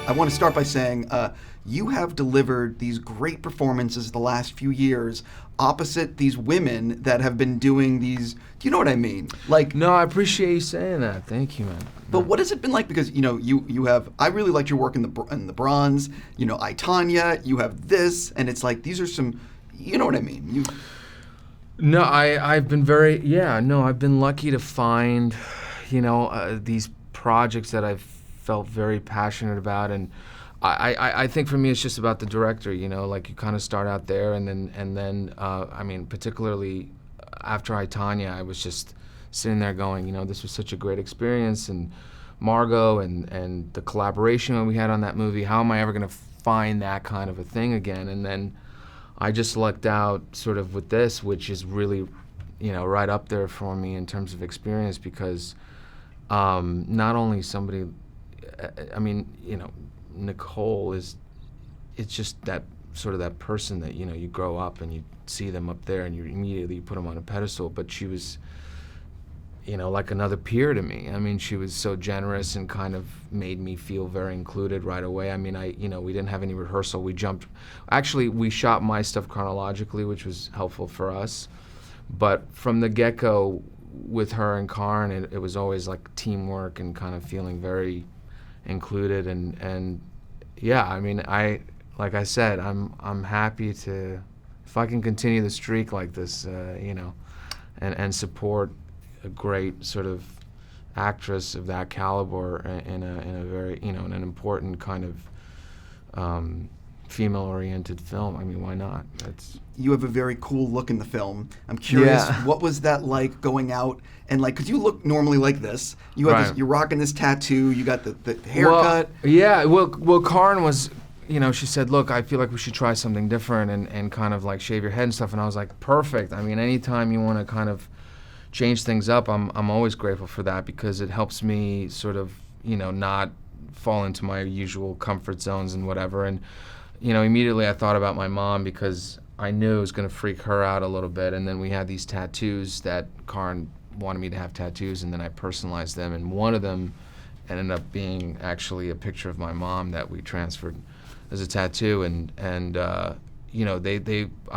I want to start by saying you have delivered these great performances the last few years opposite these women that have been doing these. Do you know what I mean? Like, no, I appreciate you saying that. Thank you, man. But what has it been like? Because you have. I really liked your work in the Bronze. I, Tonya. You have this, and it's like these are some. You know what I mean? No, I've been I've been lucky to find, these projects that I've felt very passionate about, and I think for me it's just about the director, like you kind of start out there, and then I mean, particularly after I, Tonya, I was just sitting there going, this was such a great experience, and Margot and the collaboration that we had on that movie, how am I ever going to find that kind of a thing again? And then I just lucked out sort of with this, which is really, right up there for me in terms of experience, because not only somebody, I mean, Nicole it's just that sort of that person that, you grow up and you see them up there and you immediately put them on a pedestal, but she was, like another peer to me. I mean, she was so generous and kind of made me feel very included right away. I mean, we didn't have any rehearsal. We shot my stuff chronologically, which was helpful for us. But from the get-go with her and Karyn, it was always like teamwork and kind of feeling very included. And yeah, I mean, like I said, I'm happy to, if I can continue the streak like this, and support a great sort of actress of that caliber in a very, in an important kind of female-oriented film. I mean, why not? You have a very cool look in the film. I'm curious, what was that like going out and like, because you look normally like this. You have this, you're rocking this tattoo. You got the haircut. Well, Karyn was, she said, look, I feel like we should try something different and kind of like shave your head and stuff. And I was like, perfect. I mean, anytime you want to kind of change things up, I'm always grateful for that, because it helps me sort of, not fall into my usual comfort zones and whatever. And, immediately I thought about my mom, because I knew it was going to freak her out a little bit. And then we had these tattoos that Karyn wanted me to have tattoos, and then I personalized them. And one of them ended up being actually a picture of my mom that we transferred as a tattoo. And I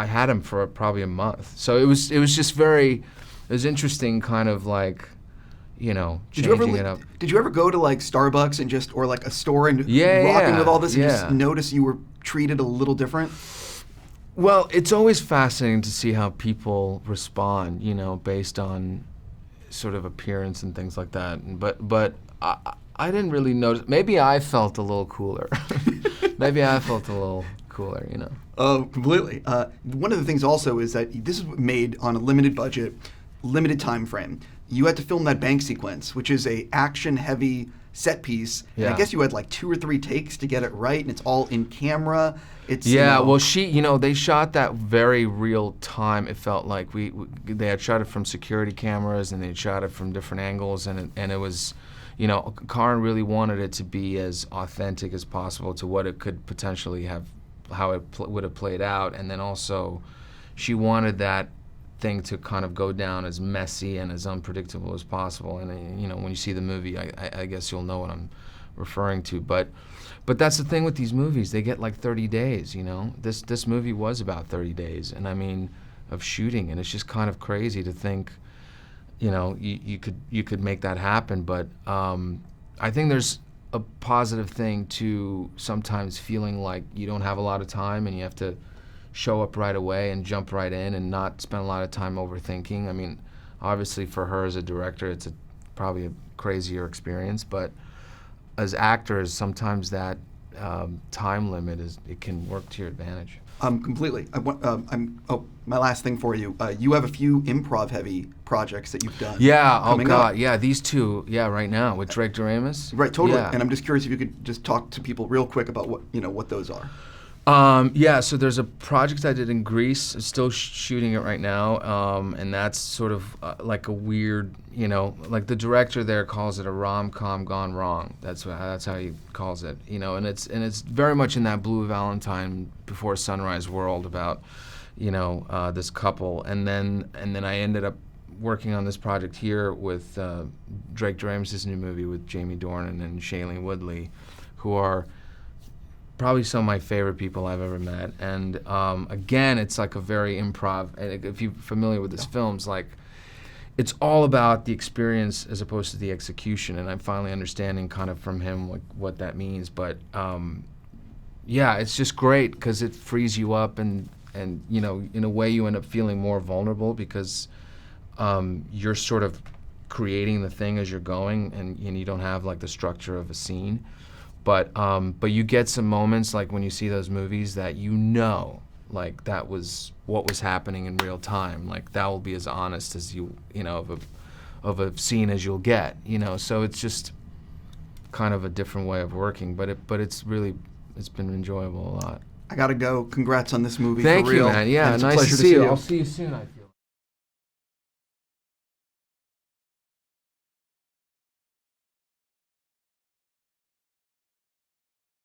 had them for probably a month. So it was just very, it was interesting, kind of like, changing it up. Did you ever go to like Starbucks and just, or like a store and rocking with all this and just notice you were treated a little different? Well, it's always fascinating to see how people respond, based on sort of appearance and things like that. But I didn't really notice. Maybe I felt a little cooler. Completely. One of the things also is that this is made on a limited budget, limited time frame. You had to film that bank sequence, which is a action-heavy set piece. And I guess you had like 2 or 3 takes to get it right, and it's all in camera. Well, they shot that very real time. It felt like they had shot it from security cameras, and they had shot it from different angles, and it was, Karyn really wanted it to be as authentic as possible to what it could potentially have, how it would have played out. And then also, she wanted that thing to kind of go down as messy and as unpredictable as possible. And when you see the movie, I guess you'll know what I'm referring to. But that's the thing with these movies; they get like 30 days. This movie was about 30 days, and I mean, of shooting, and it's just kind of crazy to think, you could make that happen. But I think there's a positive thing to sometimes feeling like you don't have a lot of time and you have to show up right away and jump right in and not spend a lot of time overthinking. I mean, obviously for her as a director, it's probably a crazier experience, but as actors, sometimes that time limit it can work to your advantage. Completely. My last thing for you. You have a few improv-heavy projects that you've done. Yeah. Oh God. Up. Yeah. These two. Yeah. Right now with Drake Doremus. Right. Totally. Yeah. And I'm just curious if you could just talk to people real quick about what those are. So there's a project I did in Greece, still shooting it right now, and that's sort of like a weird, like the director there calls it a rom-com gone wrong. That's how he calls it, and it's very much in that Blue Valentine Before Sunrise world about, this couple, and then I ended up working on this project here with Drake Doremus' new movie with Jamie Dornan and Shailene Woodley, who are probably some of my favorite people I've ever met. And again, it's like a very improv. And if you're familiar with this film, it's like it's all about the experience as opposed to the execution. And I'm finally understanding kind of from him what that means. But yeah, it's just great because it frees you up, and you know, in a way, you end up feeling more vulnerable because you're sort of creating the thing as you're going, and you don't have like the structure of a scene. But you get some moments like when you see those movies that you know, like that was what was happening in real time. Like that will be as honest as you know of a scene as you'll get. You know, so it's just kind of a different way of working. But it's been enjoyable a lot. I gotta go. Congrats on this movie. Thank for real. you, man. Yeah, And it's a nice pleasure to to see you. you. I'll see you soon.